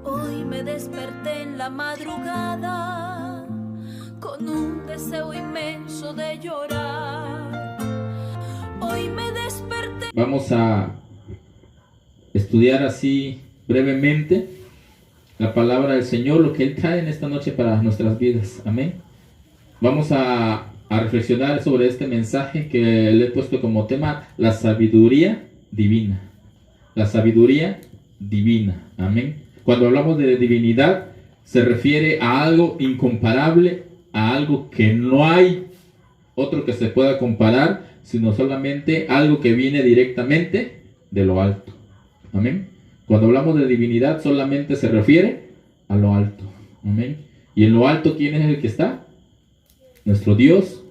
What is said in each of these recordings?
Hoy me desperté en la madrugada con un deseo inmenso de llorar. Hoy me desperté. Vamos a estudiar así brevemente la palabra del Señor, lo que Él trae en esta noche para nuestras vidas. Amén. Vamos a reflexionar sobre este mensaje que le he puesto como tema: la sabiduría divina. La sabiduría divina. Amén. Cuando hablamos de divinidad, se refiere a algo incomparable, a algo que no hay otro que se pueda comparar, sino solamente algo que viene directamente de lo alto. Amén. Cuando hablamos de divinidad, solamente se refiere a lo alto. Amén. Y en lo alto, ¿quién es el que está? Nuestro Dios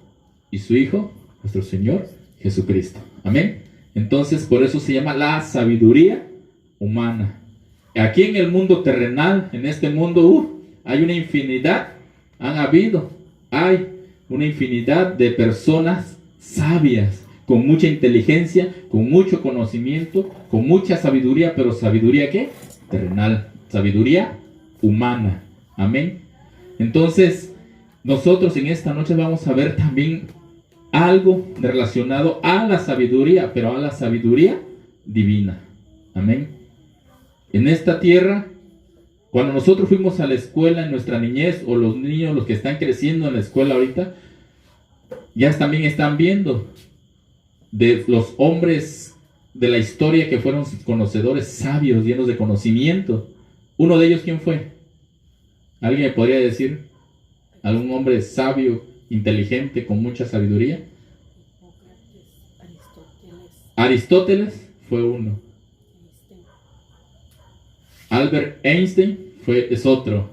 y su Hijo, nuestro Señor Jesucristo. Amén. Entonces, por eso se llama la sabiduría humana. Aquí en el mundo terrenal, en este mundo, hay una infinidad, hay una infinidad de personas sabias, con mucha inteligencia, con mucho conocimiento, con mucha sabiduría, pero ¿sabiduría qué? Terrenal, sabiduría humana. Amén. Entonces, nosotros en esta noche vamos a ver también algo relacionado a la sabiduría, pero a la sabiduría divina. Amén. En esta tierra, cuando nosotros fuimos a la escuela en nuestra niñez, o los niños, los que están creciendo en la escuela ahorita, ya también están viendo de los hombres de la historia que fueron conocedores, sabios, llenos de conocimiento. Uno de ellos, ¿quién fue? ¿Alguien me podría decir? ¿Algún hombre sabio, inteligente, con mucha sabiduría? Aristóteles fue uno. Albert Einstein es otro.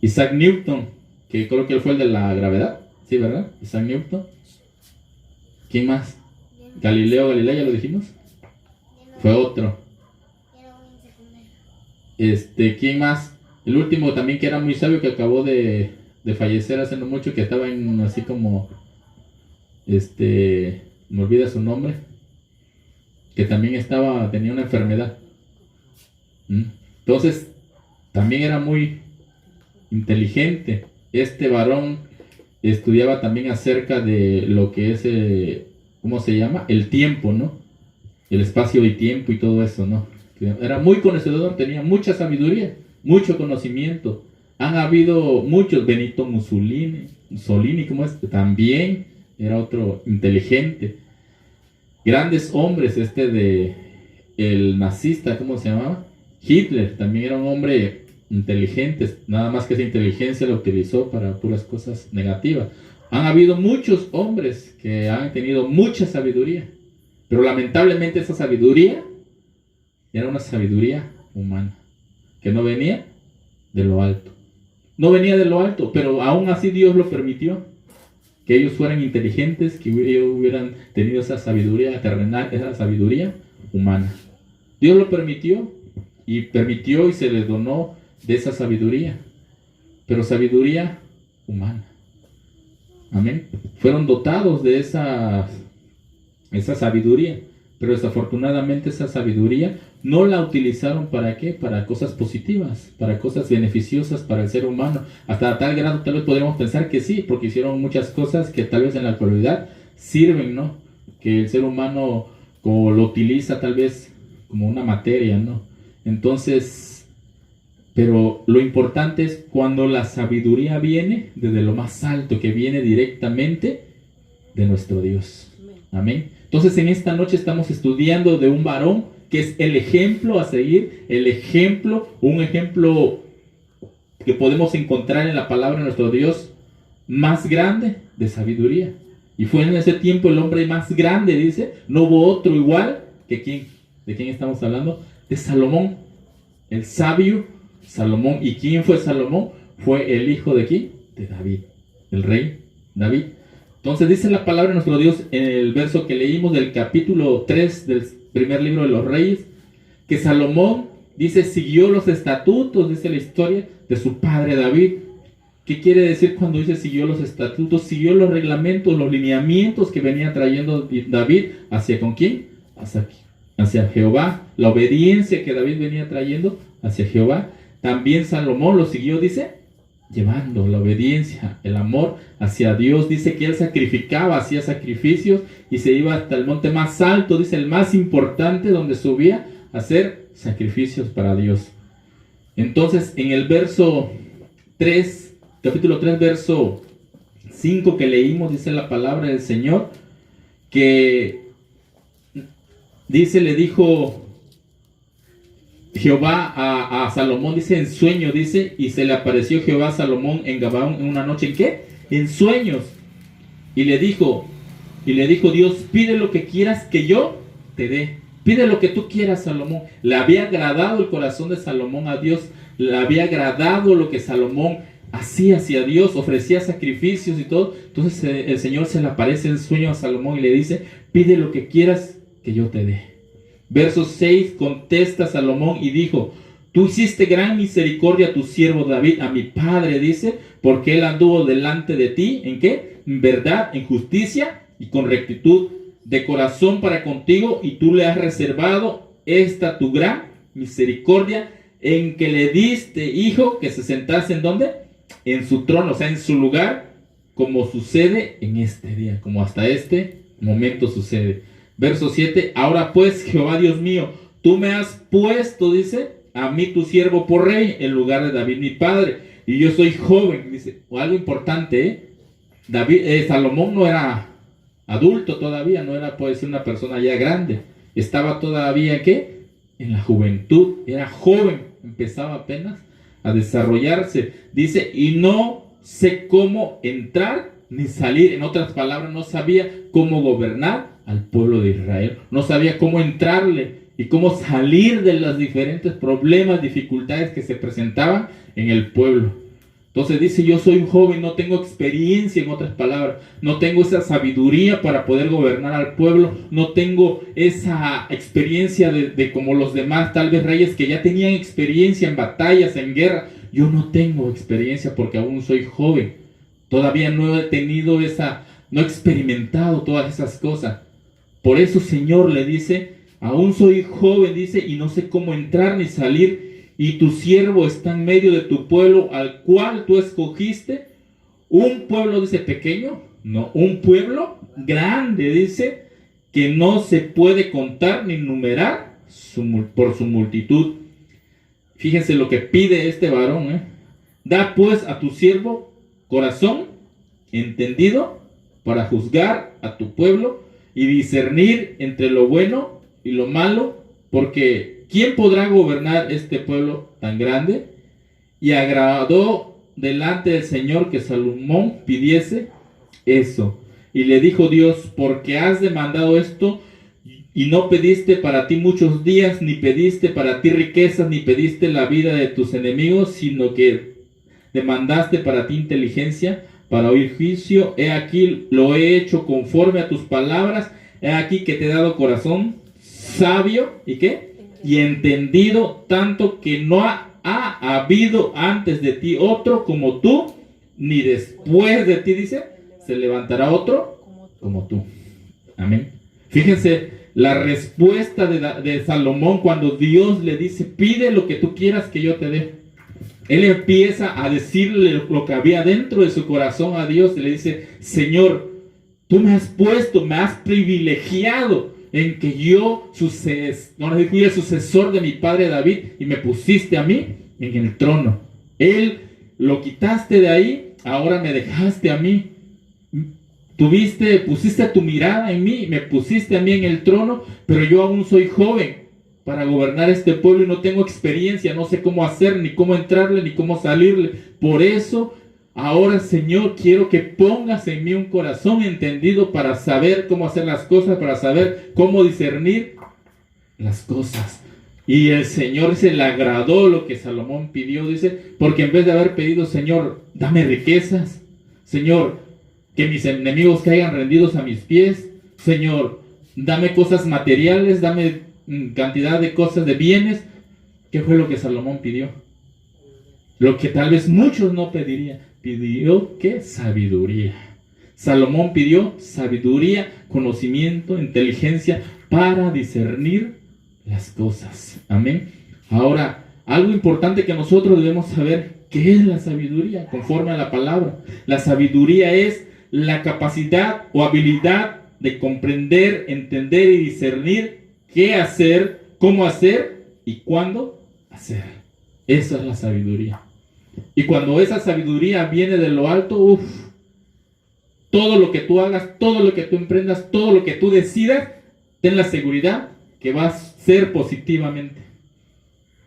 Isaac Newton, que creo que él fue el de la gravedad. Sí, ¿verdad? Isaac Newton. ¿Quién más? Galileo Galilei, ya lo dijimos. Fue otro. ¿Quién más? El último también, que era muy sabio, que acabó de fallecer hace no mucho, que estaba en así como me olvida su nombre, que también tenía una enfermedad. Entonces también era muy inteligente. Este varón estudiaba también acerca de lo que es ¿cómo se llama? El tiempo, ¿no? El espacio y tiempo y todo eso, ¿no? Era muy conocedor, tenía mucha sabiduría, mucho conocimiento. Han habido muchos. Benito Mussolini, ¿cómo es? También era otro inteligente. Grandes hombres, el nazista, ¿cómo se llamaba? Hitler también era un hombre inteligente, nada más que esa inteligencia la utilizó para puras cosas negativas. Han habido muchos hombres que han tenido mucha sabiduría, pero lamentablemente esa sabiduría era una sabiduría humana, que no venía de lo alto. No venía de lo alto, pero aún así Dios lo permitió, que ellos fueran inteligentes, que ellos hubieran tenido esa sabiduría terrenal, esa sabiduría humana. Dios lo permitió y se les donó de esa sabiduría, pero sabiduría humana. Amén. Fueron dotados de esa sabiduría, pero desafortunadamente esa sabiduría no la utilizaron ¿para qué? Para cosas positivas, para cosas beneficiosas para el ser humano. Hasta tal grado tal vez podríamos pensar que sí, porque hicieron muchas cosas que tal vez en la actualidad sirven, ¿no? Que el ser humano como lo utiliza tal vez como una materia, ¿no? Entonces, pero lo importante es cuando la sabiduría viene desde lo más alto, que viene directamente de nuestro Dios. Amén. Entonces, en esta noche estamos estudiando de un varón que es el ejemplo a seguir, un ejemplo que podemos encontrar en la palabra de nuestro Dios, más grande de sabiduría. Y fue en ese tiempo el hombre más grande, dice, no hubo otro igual que ¿quién? ¿De quién estamos hablando? De Salomón, el sabio Salomón. ¿Y quién fue Salomón? Fue el hijo de ¿quién? De David, el rey David. Entonces dice la palabra de nuestro Dios en el verso que leímos del capítulo 3 del primer libro de los Reyes, que Salomón, dice, siguió los estatutos, dice la historia, de su padre David. ¿Qué quiere decir cuando dice siguió los estatutos, siguió los reglamentos, los lineamientos que venía trayendo David? ¿Hacia con quién? Hacia Jehová. La obediencia que David venía trayendo hacia Jehová. También Salomón lo siguió, dice, llevando la obediencia, el amor hacia Dios. Dice que él sacrificaba, hacía sacrificios y se iba hasta el monte más alto, dice el más importante, donde subía a hacer sacrificios para Dios. Entonces en el verso 3, capítulo 3, verso 5 que leímos, dice la palabra del Señor, que dice, le dijo Jehová a Salomón, dice, en sueño, dice, y se le apareció Jehová a Salomón en Gabaón en una noche, ¿en qué? En sueños. Y le dijo Dios, pide lo que quieras que yo te dé. Pide lo que tú quieras, Salomón. Le había agradado el corazón de Salomón a Dios. Le había agradado lo que Salomón hacía hacia Dios, ofrecía sacrificios y todo. Entonces el Señor se le aparece en sueño a Salomón y le dice, pide lo que quieras que yo te dé. Verso 6, contesta Salomón y dijo, tú hiciste gran misericordia a tu siervo David, a mi padre, dice, porque él anduvo delante de ti, ¿en qué? En verdad, en justicia y con rectitud de corazón para contigo, y tú le has reservado esta tu gran misericordia, en que le diste, hijo, que se sentase ¿en dónde? En su trono, o sea, en su lugar, como sucede en este día, como hasta este momento sucede. Verso 7, ahora pues, Jehová Dios mío, tú me has puesto, dice, a mí tu siervo por rey, en lugar de David mi padre, y yo soy joven, dice, o algo importante, Salomón no era adulto todavía, no era, puede ser, una persona ya grande, estaba todavía, ¿qué? En la juventud, era joven, empezaba apenas a desarrollarse, dice, y no sé cómo entrar ni salir, en otras palabras, no sabía cómo gobernar al pueblo de Israel, no sabía cómo entrarle y cómo salir de los diferentes problemas, dificultades que se presentaban en el pueblo. Entonces dice, yo soy un joven, no tengo experiencia, en otras palabras, no tengo esa sabiduría para poder gobernar al pueblo, no tengo esa experiencia de como los demás, tal vez reyes que ya tenían experiencia en batallas, en guerra. Yo no tengo experiencia porque aún soy joven, todavía no he tenido no he experimentado todas esas cosas. Por eso, Señor, le dice, aún soy joven, dice, y no sé cómo entrar ni salir, y tu siervo está en medio de tu pueblo, al cual tú escogiste, un pueblo, dice, pequeño, no, un pueblo grande, dice, que no se puede contar ni numerar por su multitud. Fíjense lo que pide este varón, Da pues a tu siervo corazón entendido para juzgar a tu pueblo y discernir entre lo bueno y lo malo, porque ¿quién podrá gobernar este pueblo tan grande? Y agradó delante del Señor que Salomón pidiese eso. Y le dijo Dios, porque has demandado esto y no pediste para ti muchos días, ni pediste para ti riquezas, ni pediste la vida de tus enemigos, sino que demandaste para ti inteligencia, para oír juicio. He aquí lo he hecho conforme a tus palabras. He aquí que te he dado corazón sabio, ¿y qué? Y entendido, tanto que no ha habido antes de ti otro como tú, ni después de ti, dice, se levantará otro como tú. Amén. Fíjense la respuesta de Salomón cuando Dios le dice, pide lo que tú quieras que yo te dé. Él empieza a decirle lo que había dentro de su corazón a Dios. Y le dice, Señor, tú me has puesto, me has privilegiado en que yo fui el sucesor de mi padre David y me pusiste a mí en el trono. Él lo quitaste de ahí, ahora me dejaste a mí. Pusiste tu mirada en mí, me pusiste a mí en el trono, pero yo aún soy joven para gobernar este pueblo y no tengo experiencia, no sé cómo hacer, ni cómo entrarle, ni cómo salirle. Por eso, ahora, Señor, quiero que pongas en mí un corazón entendido para saber cómo hacer las cosas, para saber cómo discernir las cosas. Y el Señor se le agradó lo que Salomón pidió, dice, porque en vez de haber pedido, Señor, dame riquezas, Señor, que mis enemigos caigan rendidos a mis pies, Señor, dame cosas materiales, dame cantidad de cosas, de bienes. ¿Qué fue lo que Salomón pidió? Lo que tal vez muchos no pedirían. Pidió, ¿qué? Sabiduría. Salomón pidió sabiduría, conocimiento, inteligencia para discernir las cosas. Amén. Ahora, algo importante que nosotros debemos saber, ¿qué es la sabiduría? Conforme a la palabra. La sabiduría es la capacidad o habilidad de comprender, entender y discernir qué hacer, cómo hacer y cuándo hacer. Esa es la sabiduría. Y cuando esa sabiduría viene de lo alto, todo lo que tú hagas, todo lo que tú emprendas, todo lo que tú decidas, ten la seguridad que va a ser positivamente.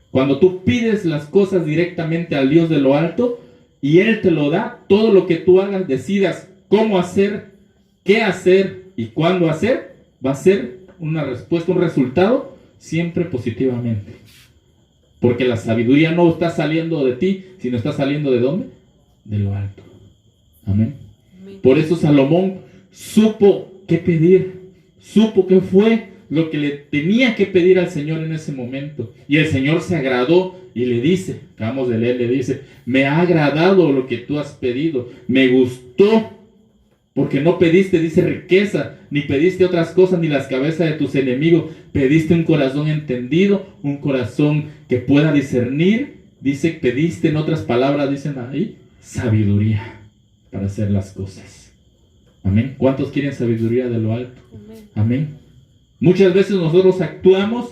Cuando tú pides las cosas directamente al Dios de lo alto y Él te lo da, todo lo que tú hagas, decidas cómo hacer, qué hacer y cuándo hacer, va a ser una respuesta, un resultado siempre positivamente. Porque la sabiduría no está saliendo de ti, sino está saliendo ¿de dónde? De lo alto. Amén. Por eso Salomón supo qué pedir, supo qué fue lo que le tenía que pedir al Señor en ese momento. Y el Señor se agradó y le dice, acabamos de leer, le dice, me ha agradado lo que tú has pedido, me gustó, porque no pediste, dice, riqueza, ni pediste otras cosas, ni las cabezas de tus enemigos, pediste un corazón entendido, un corazón que pueda discernir, dice, pediste, en otras palabras, dicen ahí, sabiduría para hacer las cosas. Amén. ¿Cuántos quieren sabiduría de lo alto? Amén. Amén. Muchas veces nosotros actuamos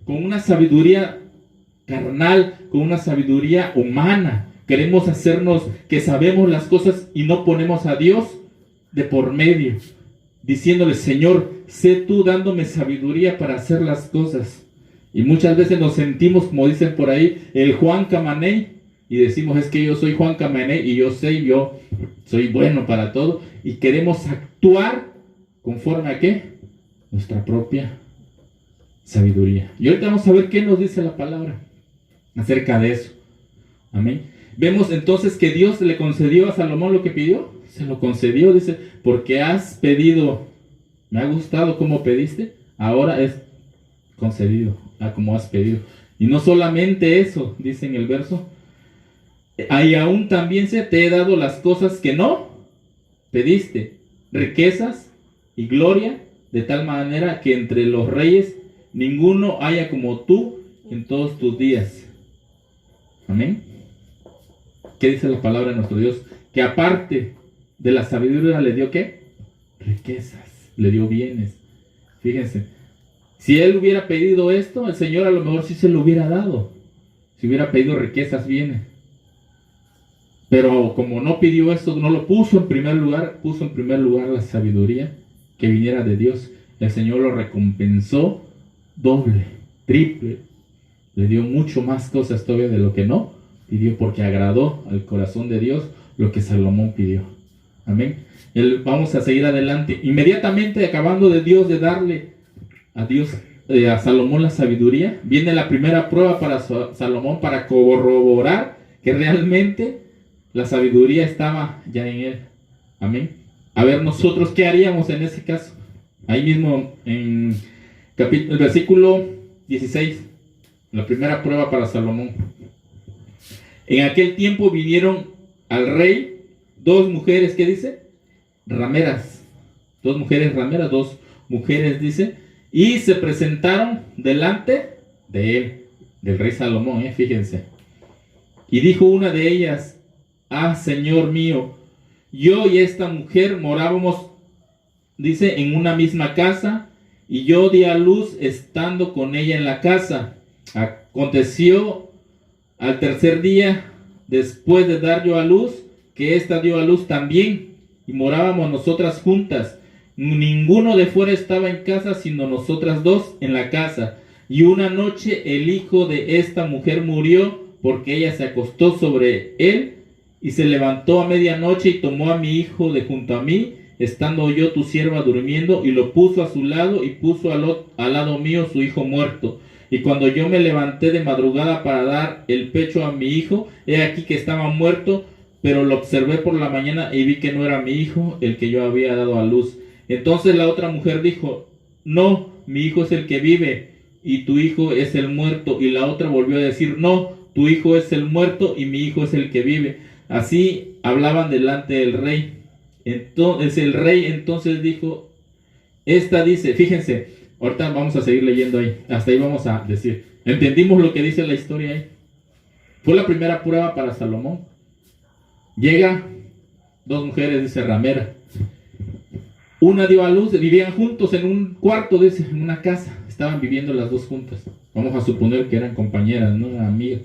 con una sabiduría carnal, con una sabiduría humana. Queremos hacernos que sabemos las cosas y no ponemos a Dios de por medio, diciéndole, Señor, sé tú dándome sabiduría para hacer las cosas. Y muchas veces nos sentimos, como dicen por ahí, el Juan Camaney, y decimos, es que yo soy Juan Camaney y yo soy bueno para todo, y queremos actuar conforme a ¿qué? Nuestra propia sabiduría. Y ahorita vamos a ver qué nos dice la palabra acerca de eso. Amén. Vemos entonces que Dios le concedió a Salomón lo que pidió. Se lo concedió, dice, porque has pedido, me ha gustado cómo pediste, ahora es concedido a como has pedido. Y no solamente eso, dice en el verso, y aún también te he dado las cosas que no pediste, riquezas y gloria, de tal manera que entre los reyes ninguno haya como tú en todos tus días. Amén. ¿Qué dice la palabra de nuestro Dios? Que aparte de la sabiduría le dio ¿qué? Riquezas, le dio bienes. Fíjense, si él hubiera pedido esto, el Señor a lo mejor sí se lo hubiera dado. Si hubiera pedido riquezas, bienes. Pero como no pidió esto, no lo puso en primer lugar, puso en primer lugar la sabiduría que viniera de Dios. El Señor lo recompensó doble, triple. Le dio mucho más cosas todavía de lo que no pidió, porque agradó al corazón de Dios lo que Salomón pidió. Amén. Vamos a seguir adelante. Inmediatamente acabando de Dios de darle a Dios, a Salomón la sabiduría, viene la primera prueba para Salomón para corroborar que realmente la sabiduría estaba ya en él. Amén. A ver, nosotros, ¿qué haríamos en ese caso? Ahí mismo en el versículo 16, la primera prueba para Salomón. En aquel tiempo vinieron al rey dos mujeres, ¿qué dice? Rameras. Dos mujeres rameras, dos mujeres, dice, y se presentaron delante de él, del rey Salomón, fíjense. Y dijo una de ellas, ah, Señor mío, yo y esta mujer morábamos, dice, en una misma casa, y yo di a luz estando con ella en la casa. Aconteció al tercer día, después de dar yo a luz, que ésta dio a luz también, y morábamos nosotras juntas. Ninguno de fuera estaba en casa, sino nosotras dos en la casa. Y una noche el hijo de esta mujer murió, porque ella se acostó sobre él, y se levantó a medianoche y tomó a mi hijo de junto a mí, estando yo tu sierva durmiendo, y lo puso a su lado, y puso al lado mío su hijo muerto. Y cuando yo me levanté de madrugada para dar el pecho a mi hijo, he aquí que estaba muerto, pero lo observé por la mañana y vi que no era mi hijo el que yo había dado a luz. Entonces la otra mujer dijo, no, mi hijo es el que vive y tu hijo es el muerto. Y la otra volvió a decir, no, tu hijo es el muerto y mi hijo es el que vive. Así hablaban delante del rey. Entonces el rey entonces dijo, esta dice, fíjense, ahorita vamos a seguir leyendo ahí, hasta ahí vamos a decir, entendimos lo que dice la historia ahí. Fue la primera prueba para Salomón. Llega dos mujeres, dice ramera. Una dio a luz, vivían juntos en un cuarto, dice, en una casa. Estaban viviendo las dos juntas. Vamos a suponer que eran compañeras, no amigas.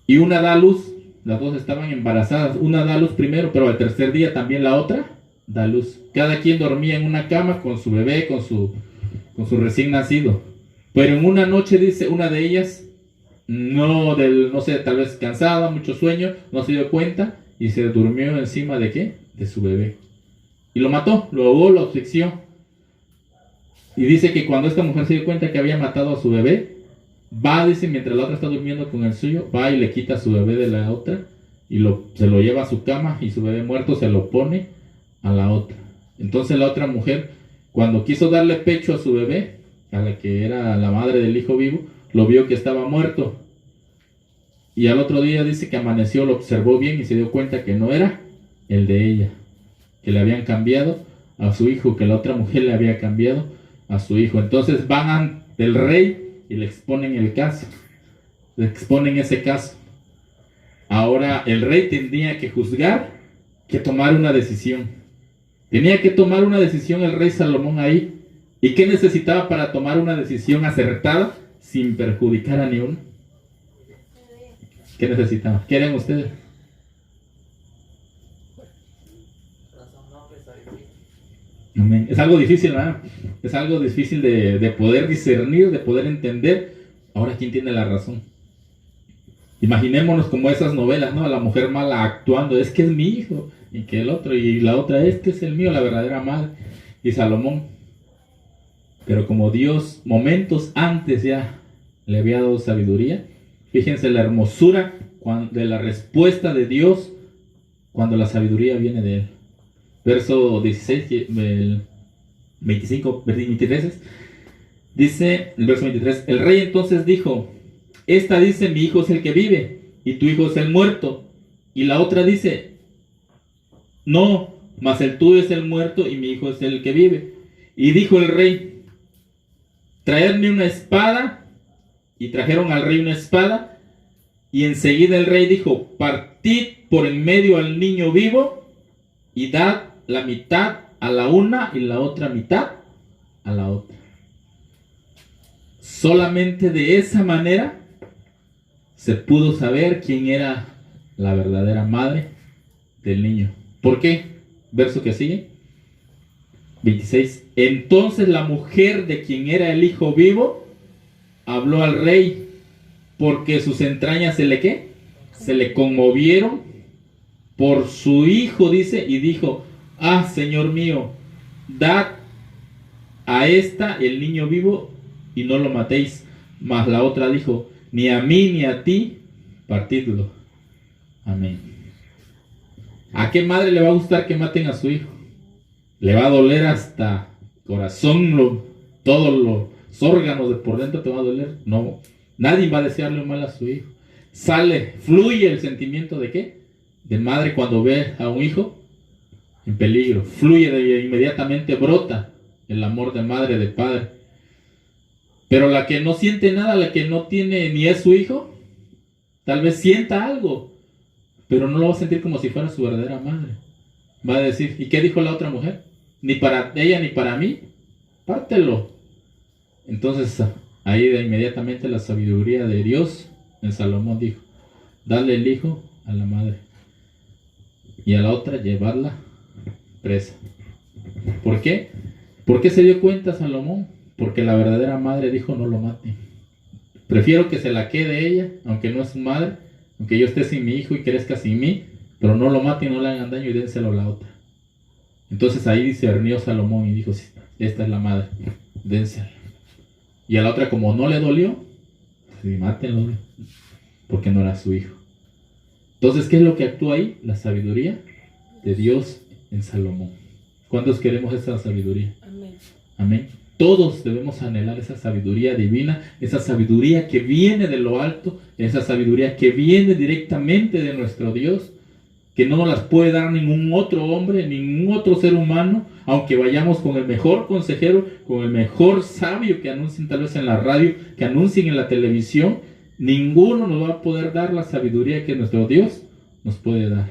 Y una da a luz, las dos estaban embarazadas. Una da a luz primero, pero al tercer día también la otra da a luz. Cada quien dormía en una cama con su bebé, con su recién nacido. Pero en una noche, dice, una de ellas, no sé, tal vez cansada, mucho sueño, no se dio cuenta y se durmió encima de ¿qué? De su bebé. Y lo mató, lo ahogó, lo asfixió. Y dice que cuando esta mujer se dio cuenta que había matado a su bebé, va, dice, mientras la otra está durmiendo con el suyo, va y le quita a su bebé de la otra y se lo lleva a su cama y su bebé muerto se lo pone a la otra. Entonces la otra mujer, cuando quiso darle pecho a su bebé, a la que era la madre del hijo vivo, lo vio que estaba muerto. Y al otro día dice que amaneció, lo observó bien y se dio cuenta que no era el de ella, que le habían cambiado a su hijo, que la otra mujer le había cambiado a su hijo. Entonces van ante el rey y le exponen el caso, le exponen ese caso. Ahora el rey tendría que juzgar, que tomar una decisión. Tenía que tomar una decisión el rey Salomón ahí. ¿Y qué necesitaba para tomar una decisión acertada sin perjudicar a ni uno? ¿Qué necesitaba? ¿Qué harían ustedes? Amén. Es algo difícil, ¿verdad? Es algo difícil de poder discernir, de poder entender. Ahora, ¿quién tiene la razón? Imaginémonos como esas novelas, ¿no? La mujer mala actuando, es que es mi hijo, y que el otro, y la otra, es que es el mío, la verdadera madre. Y Salomón. Pero como Dios, momentos antes ya le había dado sabiduría, fíjense la hermosura de la respuesta de Dios cuando la sabiduría viene de Él. Verso 16, 25, 23, dice el verso 23, el rey entonces dijo, esta dice, mi hijo es el que vive, y tu hijo es el muerto. Y la otra dice, no, mas el tuyo es el muerto, y mi hijo es el que vive. Y dijo el rey, traedme una espada. Y trajeron al rey una espada. Y enseguida el rey dijo, partid por en medio al niño vivo, y dad la mitad a la una y la otra mitad a la otra. Solamente de esa manera se pudo saber quién era la verdadera madre del niño. ¿Por qué? Verso que sigue, 26. Entonces la mujer de quien era el hijo vivo habló al rey, porque sus entrañas se le conmovieron por su hijo, dice, y dijo, ah, Señor mío, dad a esta el niño vivo y no lo matéis. Mas la otra dijo, ni a mí ni a ti, partidlo. Amén. ¿A qué madre le va a gustar que maten a su hijo? Le va a doler hasta corazón, todos los órganos de por dentro te va a doler. No, nadie va a desearle mal a su hijo. Fluye el sentimiento de ¿qué? De madre cuando ve a un hijo en peligro. Fluye inmediatamente, brota el amor de madre, de padre. Pero la que no siente nada, la que no tiene ni es su hijo, tal vez sienta algo, pero no lo va a sentir como si fuera su verdadera madre. Va a decir, ¿y qué dijo la otra mujer? Ni para ella ni para mí, pártelo. Entonces ahí de inmediatamente la sabiduría de Dios en Salomón dijo, dale el hijo a la madre y a la otra llevarla presa. ¿Por qué? ¿Por qué se dio cuenta Salomón? Porque la verdadera madre dijo, no lo mate. Prefiero que se la quede ella, aunque no es su madre, aunque yo esté sin mi hijo y crezca sin mí, pero no lo mate y no le hagan daño y dénselo a la otra. Entonces ahí discernió Salomón y dijo, sí, esta es la madre, dénsela. Y a la otra, como no le dolió, pues mátenlo, porque no era su hijo. Entonces, ¿qué es lo que actúa ahí? La sabiduría de Dios en Salomón. ¿Cuántos queremos esa sabiduría? Amén. Amén. todos debemos anhelar esa sabiduría divina, esa sabiduría que viene de lo alto, esa sabiduría que viene directamente de nuestro Dios, que no nos las puede dar ningún otro hombre, ningún otro ser humano, aunque vayamos con el mejor consejero, con el mejor sabio que anuncien tal vez en la radio, que anuncien en la televisión, ninguno nos va a poder dar la sabiduría que nuestro Dios nos puede dar.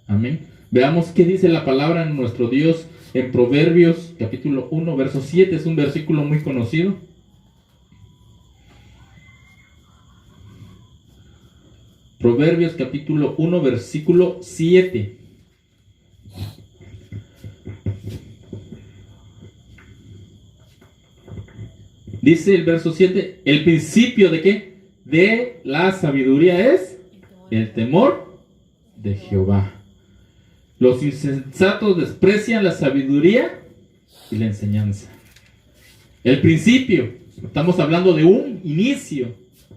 Amén. Veamos qué dice la palabra de nuestro Dios en Proverbios capítulo 1, verso 7. Es un versículo muy conocido. Proverbios capítulo 1, versículo 7. Dice el verso 7, el principio ¿de qué? De la sabiduría es el temor de Jehová. Los insensatos desprecian la sabiduría y la enseñanza. El principio, estamos hablando de un inicio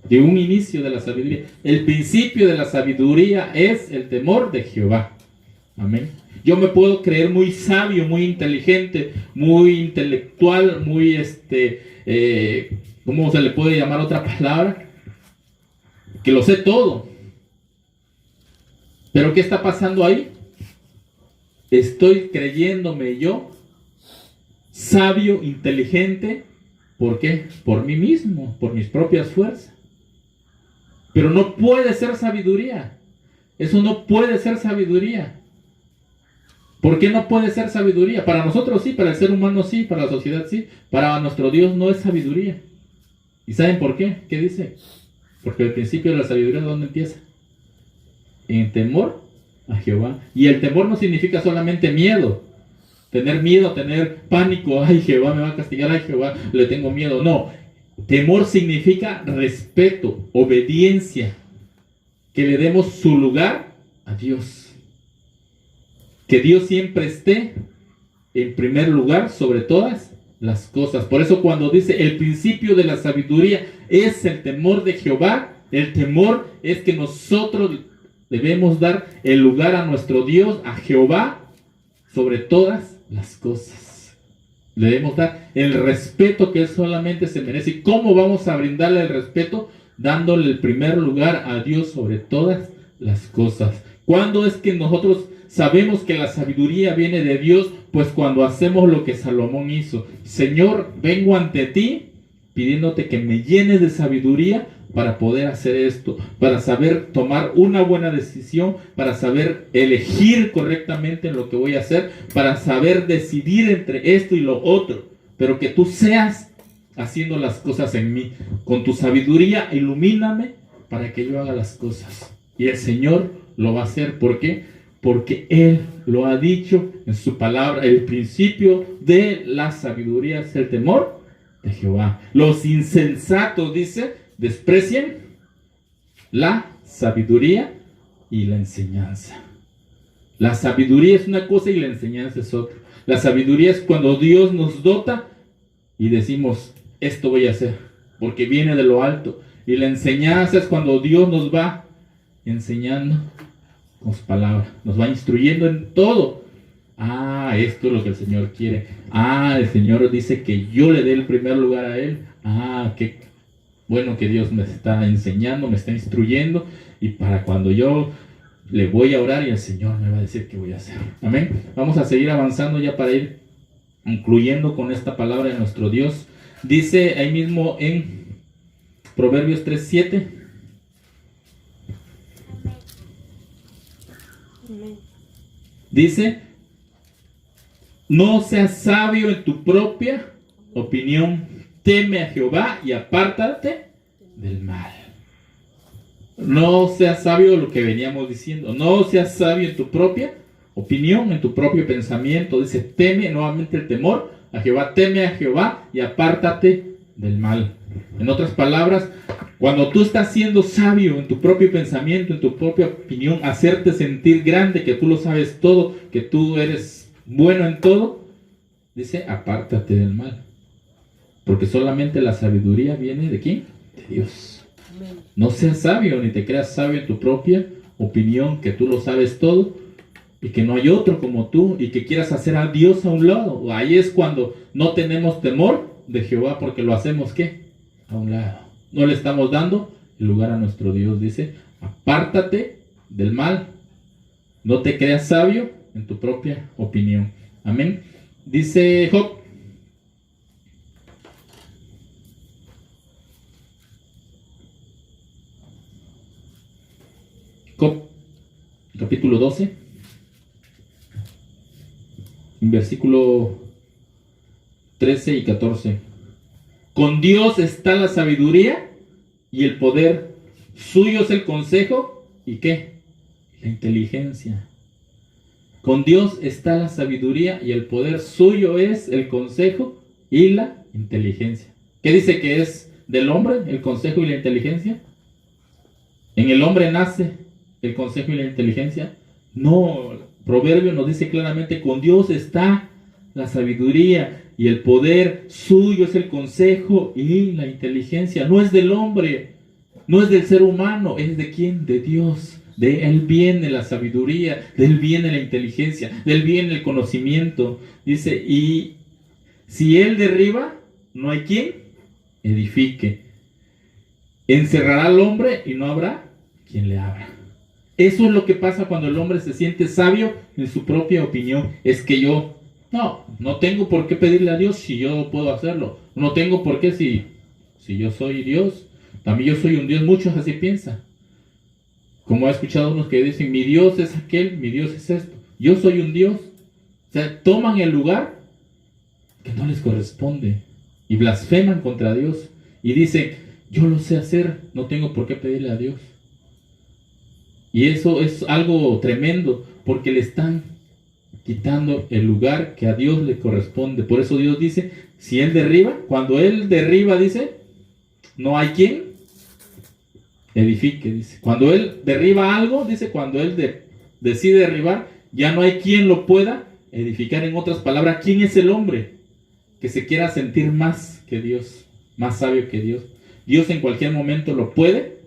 de la sabiduría. El principio de la sabiduría es el temor de Jehová. Amén. Yo me puedo creer muy sabio, muy inteligente, muy intelectual, muy ¿cómo se le puede llamar otra palabra? Que lo sé todo. Pero ¿qué está pasando ahí? Estoy creyéndome yo sabio, inteligente. ¿Por qué? Por mí mismo, por mis propias fuerzas. Pero no puede ser sabiduría. Eso no puede ser sabiduría. ¿Por qué no puede ser sabiduría? Para nosotros sí, para el ser humano sí, para la sociedad sí. Para nuestro Dios no es sabiduría. ¿Y saben por qué? ¿Qué dice? Porque el principio de la sabiduría, ¿dónde empieza? En temor a Jehová. Y el temor no significa solamente miedo. Tener miedo, tener pánico. Ay, Jehová me va a castigar. Ay, Jehová, le tengo miedo. No. Temor significa respeto, obediencia. Que le demos su lugar a Dios. Que Dios siempre esté en primer lugar sobre todas las cosas. Por eso cuando dice el principio de la sabiduría es el temor de Jehová, el temor es que nosotros debemos dar el lugar a nuestro Dios, a Jehová, sobre todas las cosas. Le debemos dar el respeto que Él solamente se merece. ¿Y cómo vamos a brindarle el respeto? Dándole el primer lugar a Dios sobre todas las cosas. ¿Cuándo es que nosotros sabemos que la sabiduría viene de Dios? Pues cuando hacemos lo que Salomón hizo. Señor, vengo ante ti pidiéndote que me llenes de sabiduría para poder hacer esto, para saber tomar una buena decisión, para saber elegir correctamente lo que voy a hacer, para saber decidir entre esto y lo otro, pero que tú seas haciendo las cosas en mí. Con tu sabiduría ilumíname para que yo haga las cosas. Y el Señor lo va a hacer. ¿Por qué? Porque Él lo ha dicho en su palabra. El principio de la sabiduría es el temor de Jehová. Los insensatos, dice, desprecian la sabiduría y la enseñanza. La sabiduría es una cosa y la enseñanza es otra. La sabiduría es cuando Dios nos dota y decimos, esto voy a hacer, porque viene de lo alto. Y la enseñanza es cuando Dios nos va enseñando con su palabra, nos va instruyendo en todo. Ah, esto es lo que el Señor quiere. Ah, el Señor dice que yo le dé el primer lugar a Él. Ah, qué bueno que Dios me está enseñando, me está instruyendo. Y para cuando yo le voy a orar y el Señor me va a decir qué voy a hacer. Amén. Vamos a seguir avanzando ya para ir concluyendo con esta palabra de nuestro Dios. Dice ahí mismo en Proverbios 3:7. Dice, no seas sabio en tu propia opinión, teme a Jehová y apártate del mal. No seas sabio, lo que veníamos diciendo, no seas sabio en tu propia opinión, en tu propio pensamiento. Dice, teme, nuevamente el temor a Jehová, teme a Jehová y apártate del mal. En otras palabras, cuando tú estás siendo sabio en tu propio pensamiento, en tu propia opinión, hacerte sentir grande, que tú lo sabes todo, que tú eres bueno en todo, dice, apártate del mal. Porque solamente la sabiduría viene ¿de quién? De Dios. Amén. No seas sabio, ni te creas sabio en tu propia opinión, que tú lo sabes todo, y que no hay otro como tú, y que quieras hacer a Dios a un lado. Ahí es cuando no tenemos temor de Jehová porque lo hacemos, ¿qué? A un lado. No le estamos dando el lugar a nuestro Dios. Dice, apártate del mal. No te creas sabio en tu propia opinión. Amén. Dice Job. Job, capítulo 12, versículo 13 y 14. Con Dios está la sabiduría y el poder. Suyo es el consejo y ¿qué? La inteligencia. Con Dios está la sabiduría y el poder. Suyo es el consejo y la inteligencia. ¿Qué dice que es del hombre el consejo y la inteligencia? ¿En el hombre nace el consejo y la inteligencia? No, Proverbio nos dice claramente, con Dios está la sabiduría y el poder, suyo es el consejo y la inteligencia. No es del hombre, no es del ser humano, es de quién, de Dios. De él viene la sabiduría, de él viene la inteligencia, de él viene el conocimiento. Dice, y si él derriba, no hay quien edifique. Encerrará al hombre y no habrá quien le abra. Eso es lo que pasa cuando el hombre se siente sabio en su propia opinión. Es que yo, no tengo por qué pedirle a Dios si yo puedo hacerlo. No tengo por qué si yo soy Dios. También yo soy un Dios. Muchos así piensan. Como he escuchado unos que dicen, mi Dios es aquel, mi Dios es esto. Yo soy un Dios. O sea, toman el lugar que no les corresponde y blasfeman contra Dios. Y dicen, yo lo sé hacer, no tengo por qué pedirle a Dios. Y eso es algo tremendo, porque le están quitando el lugar que a Dios le corresponde. Por eso Dios dice, si Él derriba, cuando Él derriba, dice, no hay quien edifique, dice. Cuando Él derriba algo, dice, cuando Él decide derribar, ya no hay quien lo pueda edificar. En otras palabras, ¿quién es el hombre que se quiera sentir más que Dios, más sabio que Dios? Dios en cualquier momento lo puede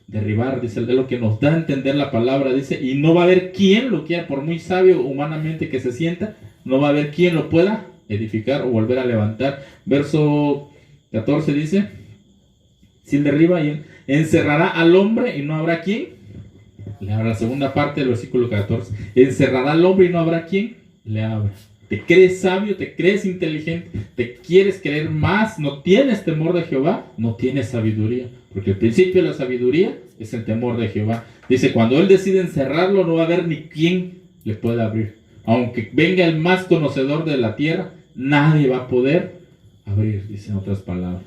derribar, dice, es lo que nos da a entender la palabra, dice, y no va a haber quien lo quiera, por muy sabio humanamente que se sienta, no va a haber quien lo pueda edificar o volver a levantar. Verso 14 dice, si él derriba, y encerrará al hombre y no habrá quien le abra. La segunda parte del versículo 14, encerrará al hombre y no habrá quien le abra. Te crees sabio, te crees inteligente, te quieres creer más, no tienes temor de Jehová, no tienes sabiduría. Porque el principio de la sabiduría es el temor de Jehová. Dice, cuando Él decide encerrarlo, no va a haber ni quien le pueda abrir. Aunque venga el más conocedor de la tierra, nadie va a poder abrir, dice en otras palabras.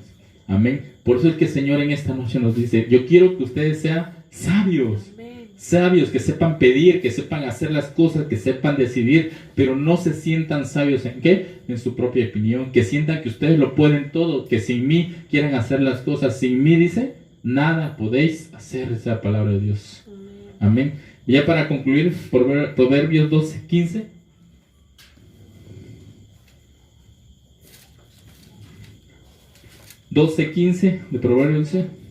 Amén. Por eso es que el Señor en esta noche nos dice, yo quiero que ustedes sean sabios. Sabios, que sepan pedir, que sepan hacer las cosas, que sepan decidir, pero no se sientan sabios ¿en qué? En su propia opinión, que sientan que ustedes lo pueden todo, que sin mí quieran hacer las cosas, sin mí, dice, nada podéis hacer, esa es la palabra de Dios. Amén. Y ya para concluir, Proverbios 12:15. De Proverbios 12.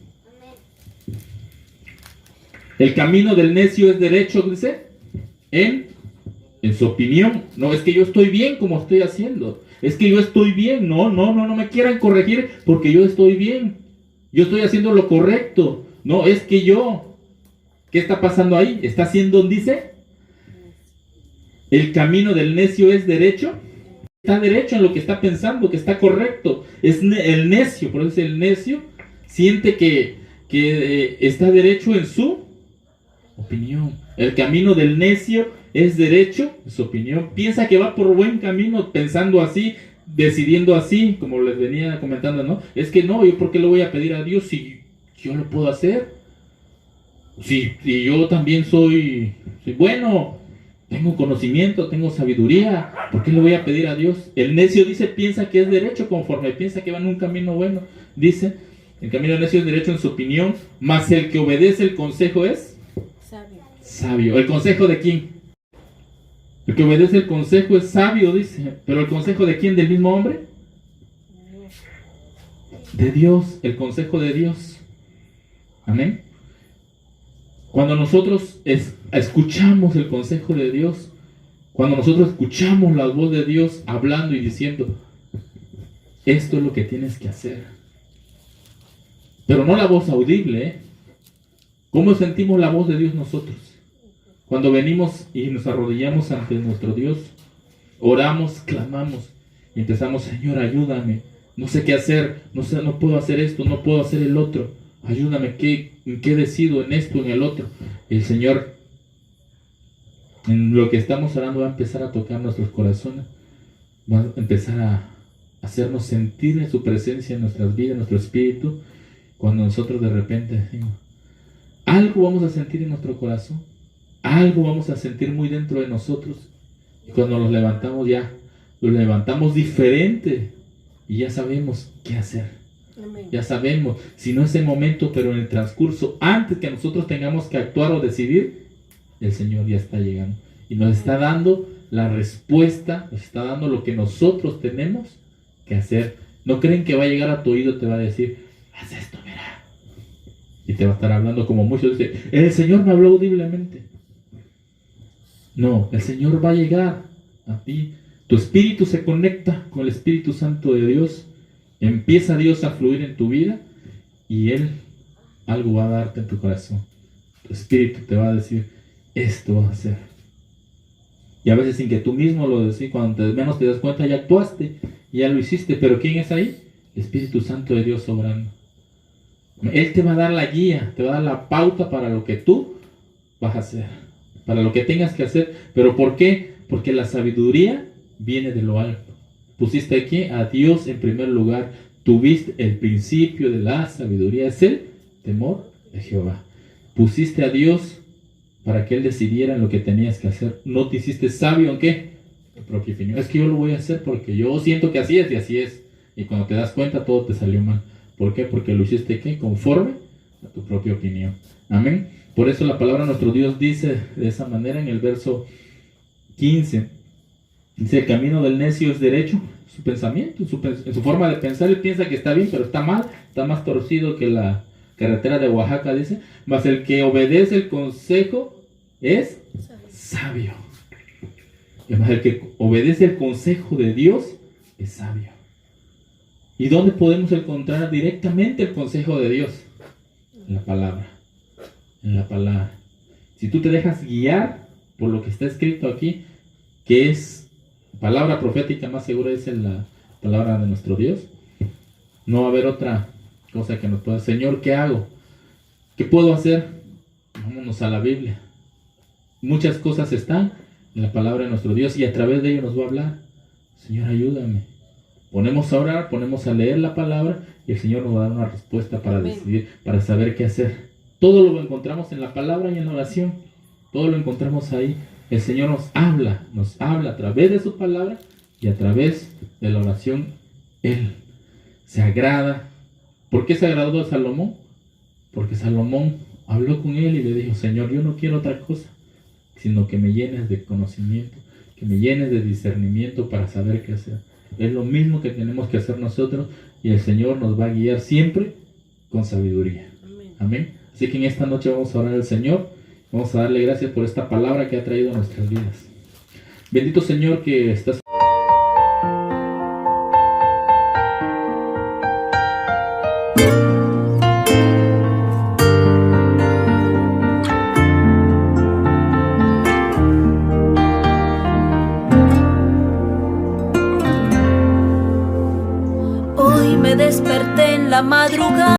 El camino del necio es derecho, dice, en su opinión. No, es que yo estoy bien como estoy haciendo. Es que yo estoy bien. No me quieran corregir porque yo estoy bien. Yo estoy haciendo lo correcto. No, es que yo. ¿Qué está pasando ahí? Está haciendo, dice, el camino del necio es derecho. Está derecho en lo que está pensando, que está correcto. Es el necio, por eso el necio siente que está derecho en su opinión. El camino del necio es derecho, en su opinión. Piensa que va por buen camino, pensando así, decidiendo así, como les venía comentando, ¿no? Es que no, ¿yo por qué le voy a pedir a Dios si yo lo puedo hacer? Si yo también soy bueno, tengo conocimiento, tengo sabiduría, ¿por qué le voy a pedir a Dios? El necio dice, piensa que es derecho conforme piensa que va en un camino bueno. Dice, el camino del necio es derecho en su opinión, mas el que obedece el consejo es sabio. ¿El consejo de quién? El que obedece el consejo es sabio, dice. ¿Pero el consejo de quién? ¿Del mismo hombre? De Dios, el consejo de Dios. Amén. Cuando nosotros escuchamos el consejo de Dios, cuando nosotros escuchamos la voz de Dios hablando y diciendo, esto es lo que tienes que hacer. Pero no la voz audible, ¿eh? ¿Cómo sentimos la voz de Dios nosotros? Cuando venimos y nos arrodillamos ante nuestro Dios, oramos, clamamos y empezamos: Señor, ayúdame, no sé qué hacer, no puedo hacer esto, no puedo hacer el otro, ayúdame, ¿en qué decido? En esto, en el otro. El Señor, en lo que estamos orando, va a empezar a tocar nuestros corazones, va a empezar a hacernos sentir su presencia en nuestras vidas, en nuestro espíritu. Cuando nosotros de repente decimos, algo vamos a sentir en nuestro corazón, algo vamos a sentir muy dentro de nosotros, y cuando nos levantamos ya, lo levantamos diferente y ya sabemos qué hacer. Amén. Ya sabemos, si no es el momento, pero en el transcurso, antes que nosotros tengamos que actuar o decidir, el Señor ya está llegando y nos está dando la respuesta, nos está dando lo que nosotros tenemos que hacer. No creen que va a llegar a tu oído, te va a decir: haz esto, mira, y te va a estar hablando como muchos dicen: el Señor me habló audiblemente. No, el Señor va a llegar a ti. Tu espíritu se conecta con el Espíritu Santo de Dios, empieza Dios a fluir en tu vida y Él algo va a darte en tu corazón. Tu espíritu te va a decir: esto vas a hacer. Y a veces sin que tú mismo lo decís, cuando menos te das cuenta, ya actuaste, ya lo hiciste. Pero ¿quién es ahí? El Espíritu Santo de Dios obrando. Él te va a dar la guía, te va a dar la pauta para lo que tú vas a hacer, para lo que tengas que hacer. ¿Pero por qué? Porque la sabiduría viene de lo alto. Pusiste aquí a Dios en primer lugar. Tuviste el principio de la sabiduría, es el temor de Jehová. Pusiste a Dios para que Él decidiera en lo que tenías que hacer. No te hiciste sabio en qué, tu propia opinión. Es que yo lo voy a hacer porque yo siento que así es y así es. Y cuando te das cuenta, todo te salió mal. ¿Por qué? Porque lo hiciste ¿qué? Conforme a tu propia opinión. Amén. Por eso la palabra de nuestro Dios dice de esa manera en el verso 15. Dice: el camino del necio es derecho, su pensamiento, en su forma de pensar. Él piensa que está bien, pero está mal, está más torcido que la carretera de Oaxaca, dice. Mas el que obedece el consejo es sabio. Mas el que obedece el consejo de Dios es sabio. ¿Y dónde podemos encontrar directamente el consejo de Dios? En la palabra. En la palabra. Si tú te dejas guiar por lo que está escrito aquí, que es palabra profética, más segura es en la palabra de nuestro Dios, no va a haber otra cosa que nos pueda: Señor, ¿qué hago? ¿Qué puedo hacer? Vámonos a la Biblia. Muchas cosas están en la palabra de nuestro Dios y a través de ello nos va a hablar. Señor, ayúdame. Ponemos a orar, ponemos a leer la palabra y el Señor nos va a dar una respuesta para decidir, para saber qué hacer. Todo lo encontramos en la palabra y en la oración. Todo lo encontramos ahí. El Señor nos habla a través de su palabra y a través de la oración. Él se agrada. ¿Por qué se agradó a Salomón? Porque Salomón habló con él y le dijo: Señor, yo no quiero otra cosa, sino que me llenes de conocimiento, que me llenes de discernimiento para saber qué hacer. Es lo mismo que tenemos que hacer nosotros y el Señor nos va a guiar siempre con sabiduría. Amén. Así que en esta noche vamos a orar al Señor. Vamos a darle gracias por esta palabra que ha traído a nuestras vidas. Bendito Señor que estás. Hoy me desperté en la madrugada.